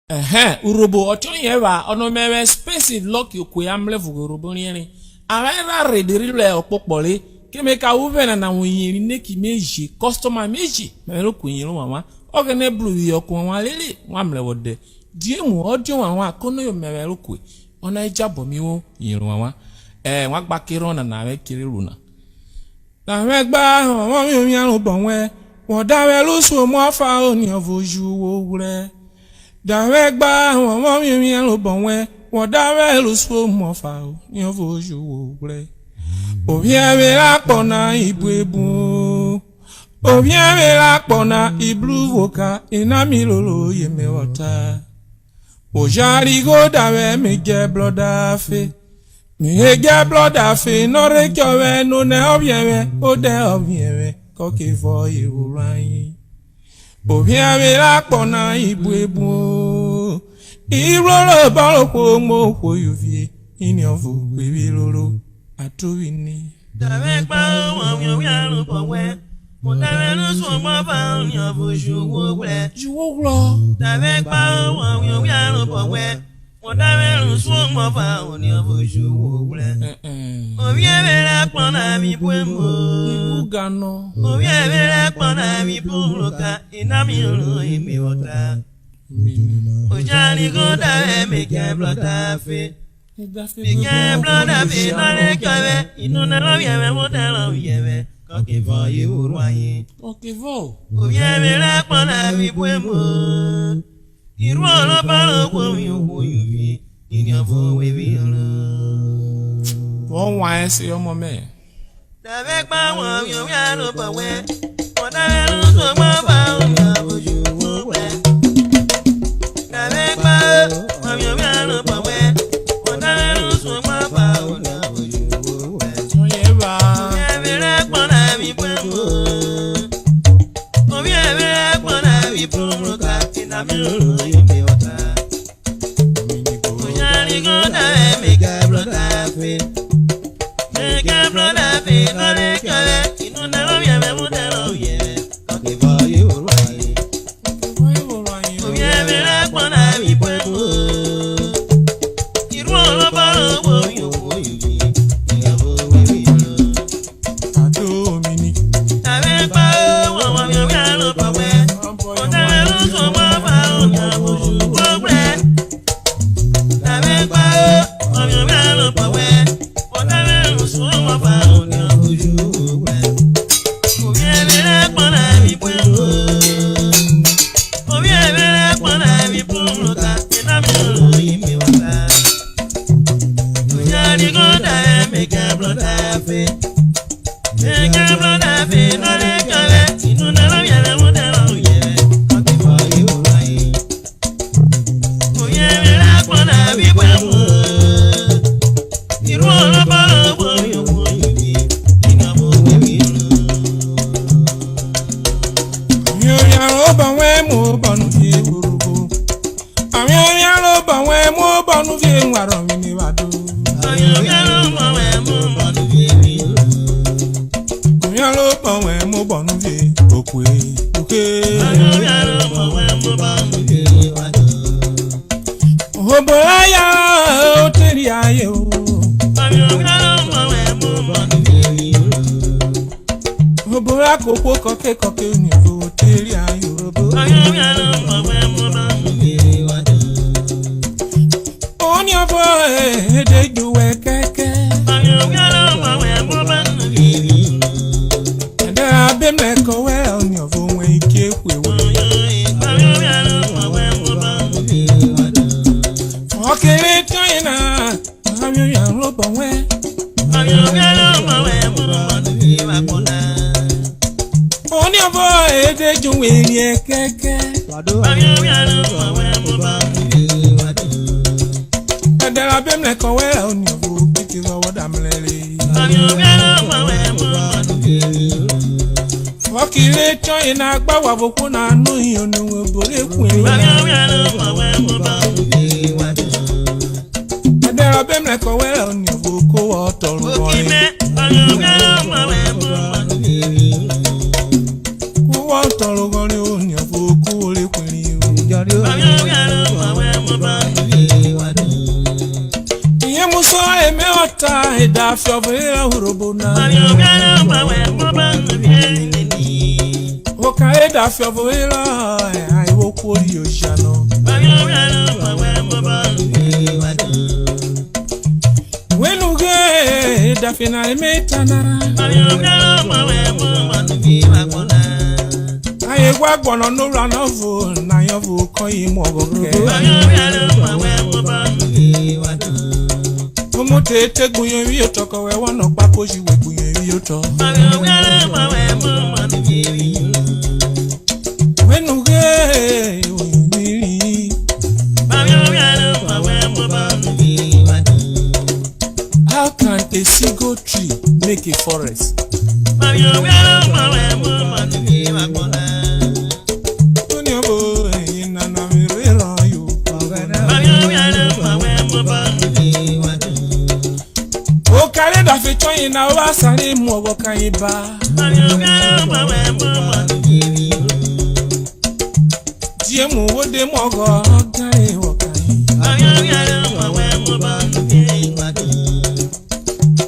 URHOBO ocho yeva ono mewe space lock Okwe amle vugo URHOBO nieni ara rediri le opopole kemeka uvena na wonyiri neki meji customer meji melo kunyiro mama ogene blue yoko wa lele wa mle wode die mu odio wa kono yo mewe Okwe ona ijabo miwo yiro wa wa gba kiro na we kiri luna na we gba wa mi arun bonwe won dawe lu so mo afa oni ovoju wo wure dawe gba wa mi arun bonwe won dawe lu so mo afa oni ovoju wo wure obiere la pona ibuebu obiere la pona iblu voka inami lolo yeme wota ojari go dawe me ge bloda fe me ge bloda fe no re kyowe no ne obiere ode obiere koke fo iruran obiere la pona ibuebu iroro balo ko mo ko yuvie ini ovu bebi lolo atowini dawe gba wa mi arun bonwe mo dawe lu so mo fa ni ovoju wo wure juwo dawe gba wa mi arun bonwe mo dawe lu so mo fa ni ovoju wo wure obi ebere pona mi buemo ugano obi ebere pona mi buruka inami ru imi wota ojani go dawe me ke blota fe Bigyan bloda fi nare kawe inu na lo yewe mo te lo yewe koke fo ye urwaye okay vo oye me la pona mi buemo iru lo ba lo wo mi wo yuvi ini afo we bi lo won wa ese omo me da be gba won yo ya lo ba we mo da le lo so mo ba o ya boju wo we da be gba won yo ya lo ba we Toro gori o ni afo ku ole kwiri o. Yemuso emeota edafio vela urobona. Oka edafio vela ai wokori ojano. Wenuge edafina emetana. Aye gwagbono no ranovo na yovo koyi mo goke. Omote te gunyo wi otoko we wono papo ji we gunyo wi oto. Wenuge oyiri. How can a single tree make a forest? Okaleda fitoyin na wa sare mu owo kan iba. Die mu wode mu ogo gan e wo kan.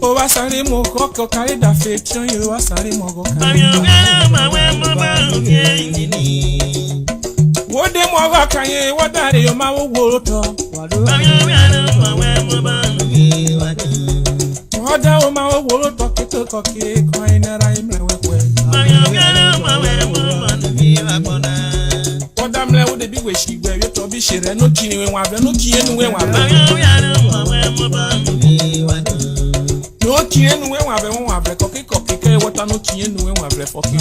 O wa sare mu koko kaleda fitoyin wa sare mu ogo kan. Wode mu ogo kan e wo dare yo ma wo wo to. Oda o ma wo to kito koki koinera imlewe. Oda mle wo de bi we shigwe yo to bi shire no kini we wabe no kiye nu we wabe. No kiye nu we wabe won wabe koki ke wota no kiye nu we wabe foki.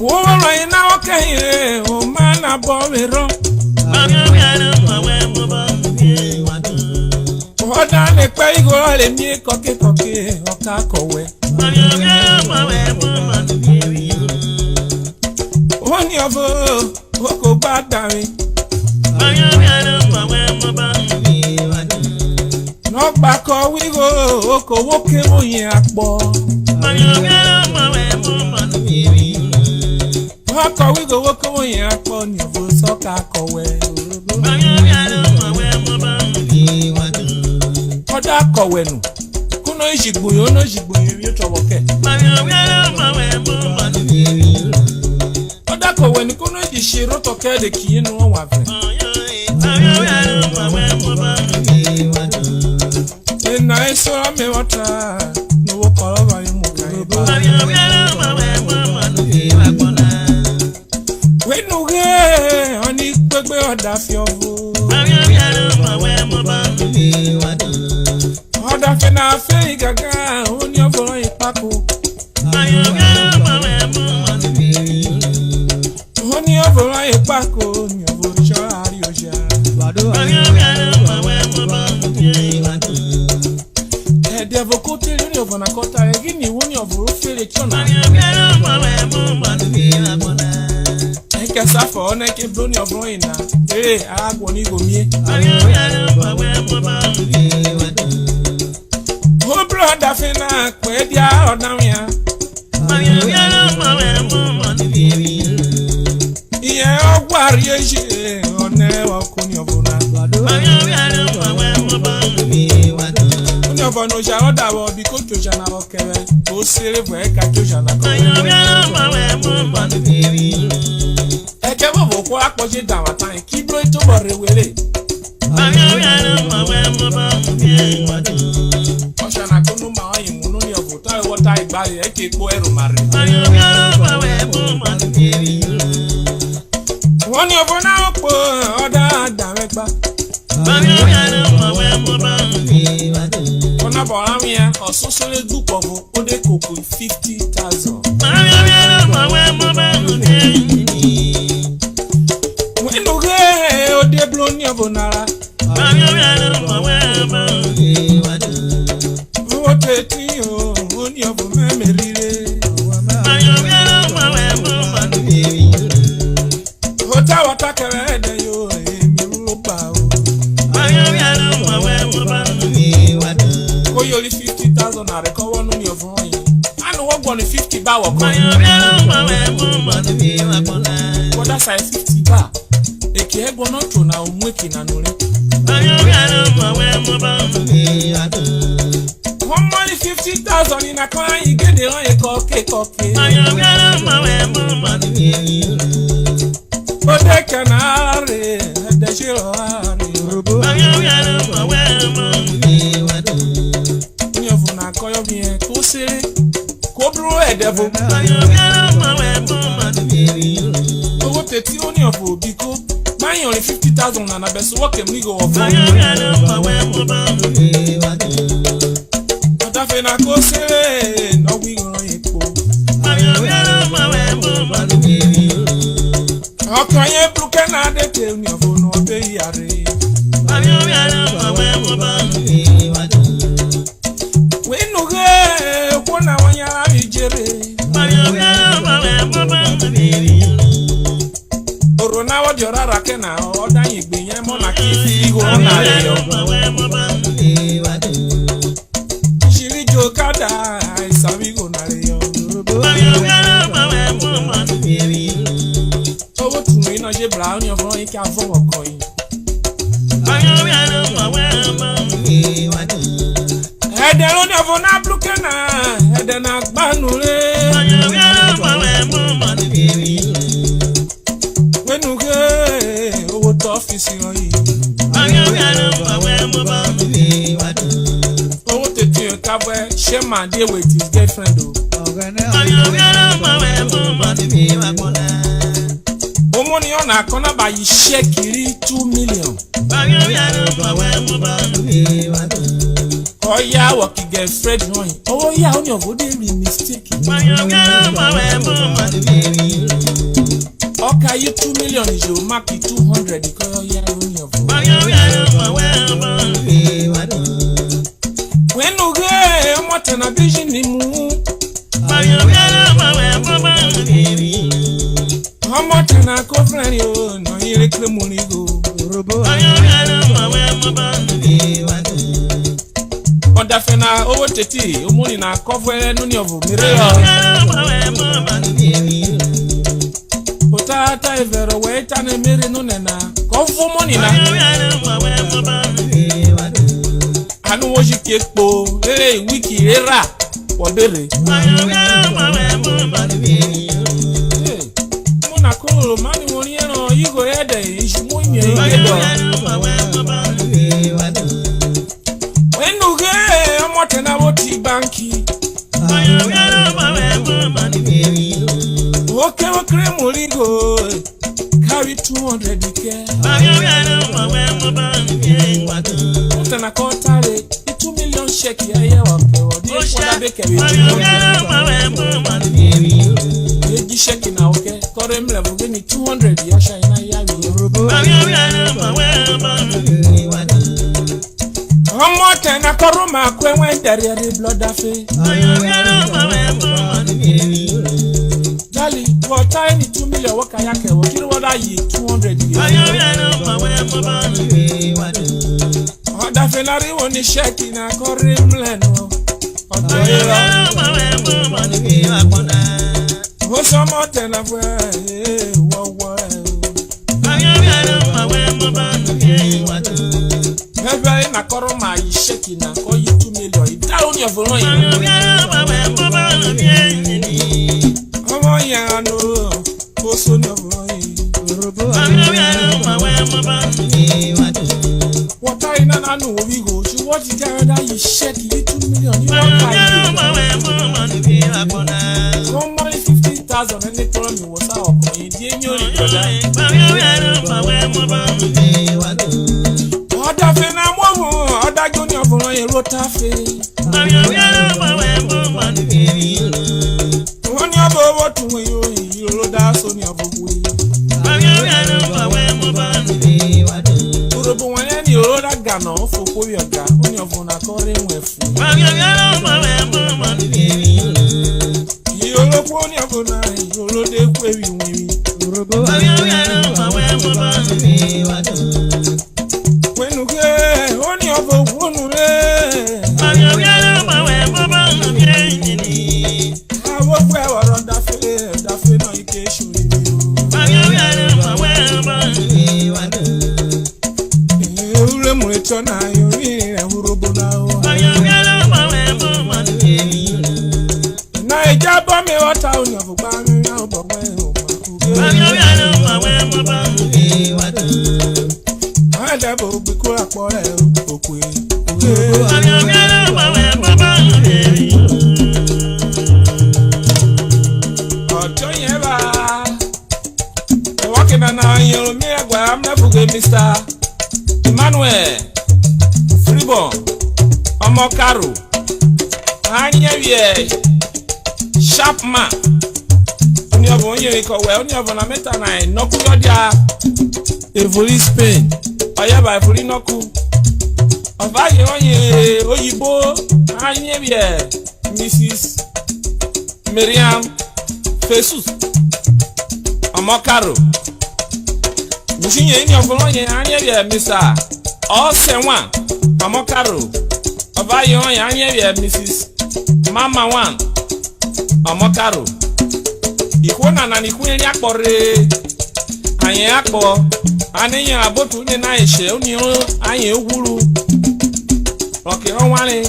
Wo ro ina o ke o ma na bo we ro. Oda le pe igoro le mi koke oka kowe. Oni ovo oko gbada mi. No gba ko wigo oko woke oyin apo. Oko wigo woke oyin apo ni ovo soka kowe. Oda kowenu kuno ijigboyo no jigboyo yo toboke. Oda kowenu kuno ijishiro toke de kiyenu won wa fe. Na eso ame wata no wo koro ba yimu kai ba. Wenuge oni gbegbe oda fi owo. Oda fena fe gaga oni oforo ipako. Oni oforo ipako ni oforo shari oja. Devo kote ni ofona kota egini woni oforo fere chona. Eke safo ona ke broni oforo ina. Agwo ni gomie. Oh brother fena kwe dia odawia. Iye ogwari eje one okuni ofona. Oni ofona ja oda wo bi ko joja na okere. O sere bo e ka joja na ko. Eke bo ko apoje dawa tan ki bro to bo rewele. Oshana kunu ma oyin mu no ni ofuta e wota igbari e ke po eru mare. Woni ofona opo oda damegba. Ona bo awia osusule dupo bo ode koko 50,000. Wenuge ode bloni obonara. Wote ti o oni obo memerire. Hota wata kere de yo emi ruba o. Ko yori 50,000 na recover no ni ofo yin. Anu wo gbon 50 ba wo kan. Osha sai 50 ba. Eke ego no to na umweki na nure. One money 50,000 in a coin, you get the on a cocky. But they can hurry, the show. You for not call your being too silly. Cobro a devil. What the tea of Biko? Mine only 50,000 and I best walk a migo of Dafena go say no we go equal. How can you look at the tell me of no pay are? When no go, one hour ya jerry. Orona what your rakena or dying being a monarch if you go on. Okada, I sabi go na le yo. Owo tun mi na je brown yo fun ike afọ oko yin. Ede lo ni afọ na bluke na, ede na gbanu le. Wenu ge, owo to office yo yi. Shema deal with his girlfriend. Money on a corner by shake 2 million. Oh, yeah, what you get Fred Roy. Oh, yeah, on your body mistake. Okay, you 2 million is your mark 200 because you're on your when you go, what an vision in moon. How much an I go friend you? No, you like the money go. On the fena over the tea, money na cover any of mirror. Potata ever wait and a mirror no nena. Go for money now. I know what you get for. Hey, wiki era. What did it? Monaco, money, money, you go ahead. It's more when you get, I'm what an hour tea banky. Okay, what cream will you go? Carry 200 decay. What an account? 2 million shake ya this one be carry you shake na okay korem level give me 200 ya shine ya one more time na koroma kwen when there the blood afe Jali what time 2 million what can ya ke what kiri what yi 200 Oda fenari woni sheki na kore mleno Odoira Oso mote na fwe Wawa Hebe na koro ma yi sheki na ko yi 2 million Ita oni oforo yi Omo ya no Oso ni oforo yi What I know we go. She watch the guy that you shake you 2 million. You don't buy 50,000 and they told me what's our point. Other fena momo, other junior for a rotafe. When you go what to you roll that's on your book. You roll that gun off for your gun on your phone according with you look on your phone, you roll the way you when you get on your phone, I work well on that feel, no occasion. chona yuri URHOBO now. Na ejabo mi wata oni ofugba mi na obogwe o ma. Adabo biko apore Okwe. Ojo yen ba. E walking na yin mi agwa am na fuge Mr. Emmanuel Freeborn Omo Karo Anyewie Sharp man oni obo onye ko we oni obo na meta na noku yodia Evoli Spain oya ba Evoli noku oba ye onye oyibo Anyewie Mrs. Miriam Jesus Omo Karo Mushinye ni obo onye Anyewie Mr. Osenwa Omo Karo oba ye onye Anyewie Mrs. Mama One Omo Karo Ikona na nikunye akpore anye akpo aniyan abotu ni na ise oni anye oguru oke onwale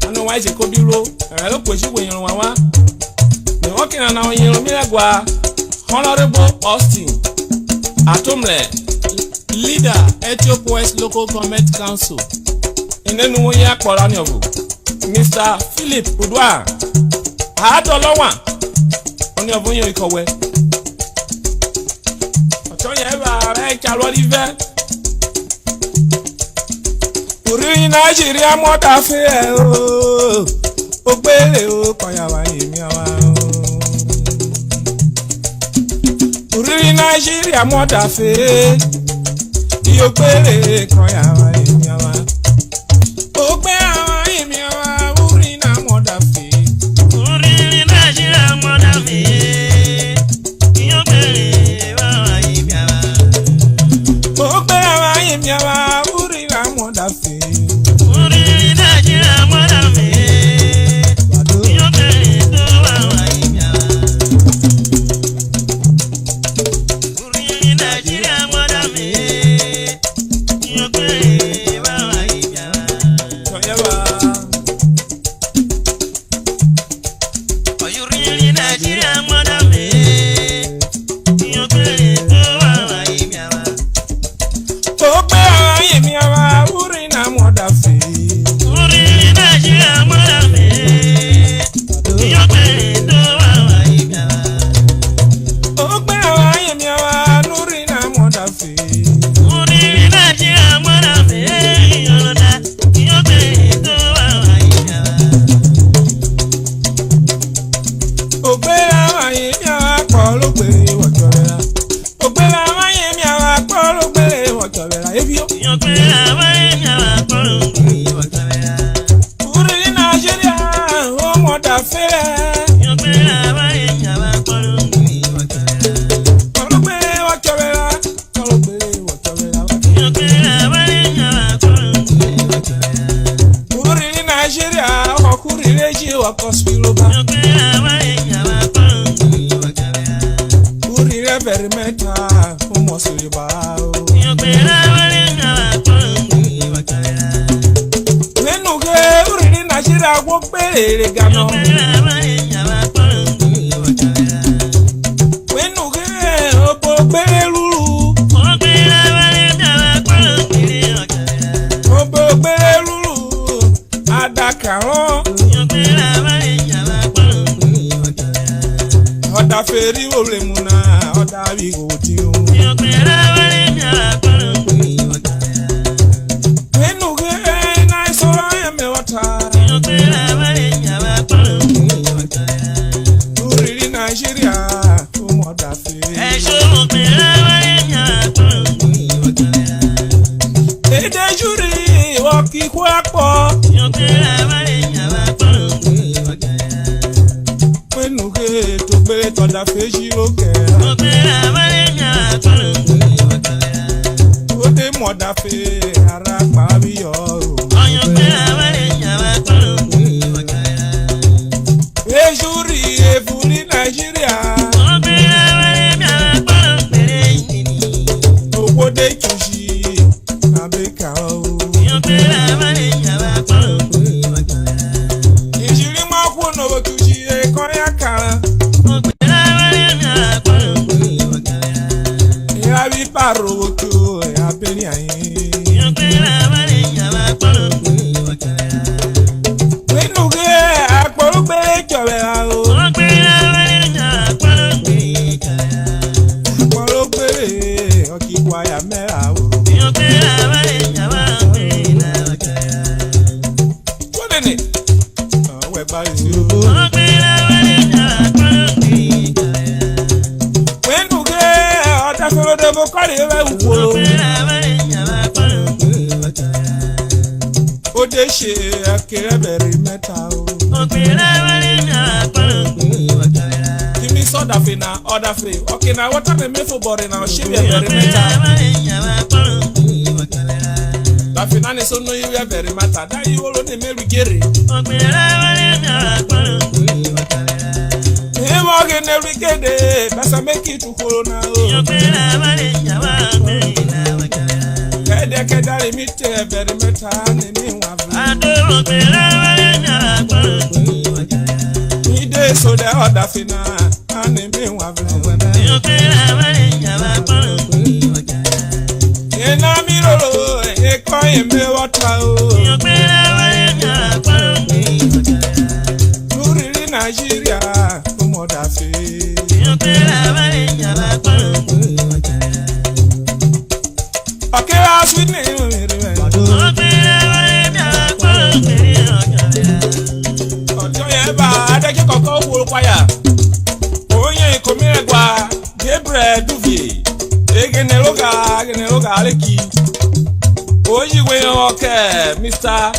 anu wa ise ko biro lo posi we yan wa ni oke na oyin mi agwa Honorable Austin Atomle leader Ethiopia West Local Government Council inenu wo ya akpora ni ovu Mr. Philip Udwa Adolowa oni ovu yin ikowe oto ye ba re chalo rive ori Nigeria mo ta fe o gbere o koya wa yemi awa ori Nigeria mo ta fe iyo gbere koya wa yemi awa o gbe awa yemi awa ori na mo ta fe ori Nigeria mo ta fe iyo gbere wa yemi awa o gbe awa yemi awa ori na mo ta fe ori Nigeria mo ta fe iyo gbere to wa yemi awa ori Nigeria mo ta fe iyo gbere wa yemi awa Nigeria mother me you pray to wa yemi awa o pe awa yemi awa uri na mother fe uri Nigeria mother me you pray to wa yemi awa o pe awa yemi awa uri na mother fe uri Nigeria mother me you pray to wa yemi awa Ogbera wa yemi awa polo gbere wojorera Ogbera wa yemi awa polo gbere wojorera ebio Ogbera wa yemi awa polo gbere wojorera uri Nigeria o mo da fere Ogbera wa yemi awa polo gbere wojorera polo gbere wojorera polo gbere wojorera Ogbera wa yemi awa polo gbere wojorera uri Nigeria o kuri reji wa kospiroba Ogbera wa yemi awa very meta como se va yo nenu ge uri Nigeria wo pere gano wenu ge obo pere lulu obo pere lulu adakaro oda feri ole muna oda wi go ti o yo pera wale nya paro enu ge na so ya me wata yo pera wale nya paro uri Nigeria o mo da fe e so pera wale nya paro e de juri o ki kwa po yo pera wale nya paro enu ge to gbere to da fe ji o ke o pera wale nya paro o de mo da fe ara pa bi yo oyo pera wale nya paro e juri e furi Nigeria o pera wale nya paro pere ni o de tuji na be ka o paro to ya beni ayin. Wenu ge akporo gbe jowe a o. Akporo gbe oki kwa ya mera o. Wodene we ba isi o. Wenu ge odaforo de bo kore we uwo. Ode she akere beri meta o. Kimi soda fe na order fe. Okay na water me mefo body na she be beri meta. Da fe na ne so no you be beri meta. Da you olo ne me rigere. He mo ge ne rigede. That's make it to corona o. Kedari mite beri meta ne mi wa. Ide so de order fe na ane mi wa. Ena mi rolo e ko me wata o. Nuri Nigeria mo da fe. Okay, sweet name. Ojo ye ba adeke koko wo kwaya. Oyin ko mi egwa Gabriel NUVIE. Geneloga aleki. Oyi we okay Mr.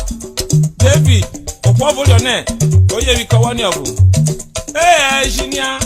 David Okwe volone. Oye bi ko woni obu. Engineer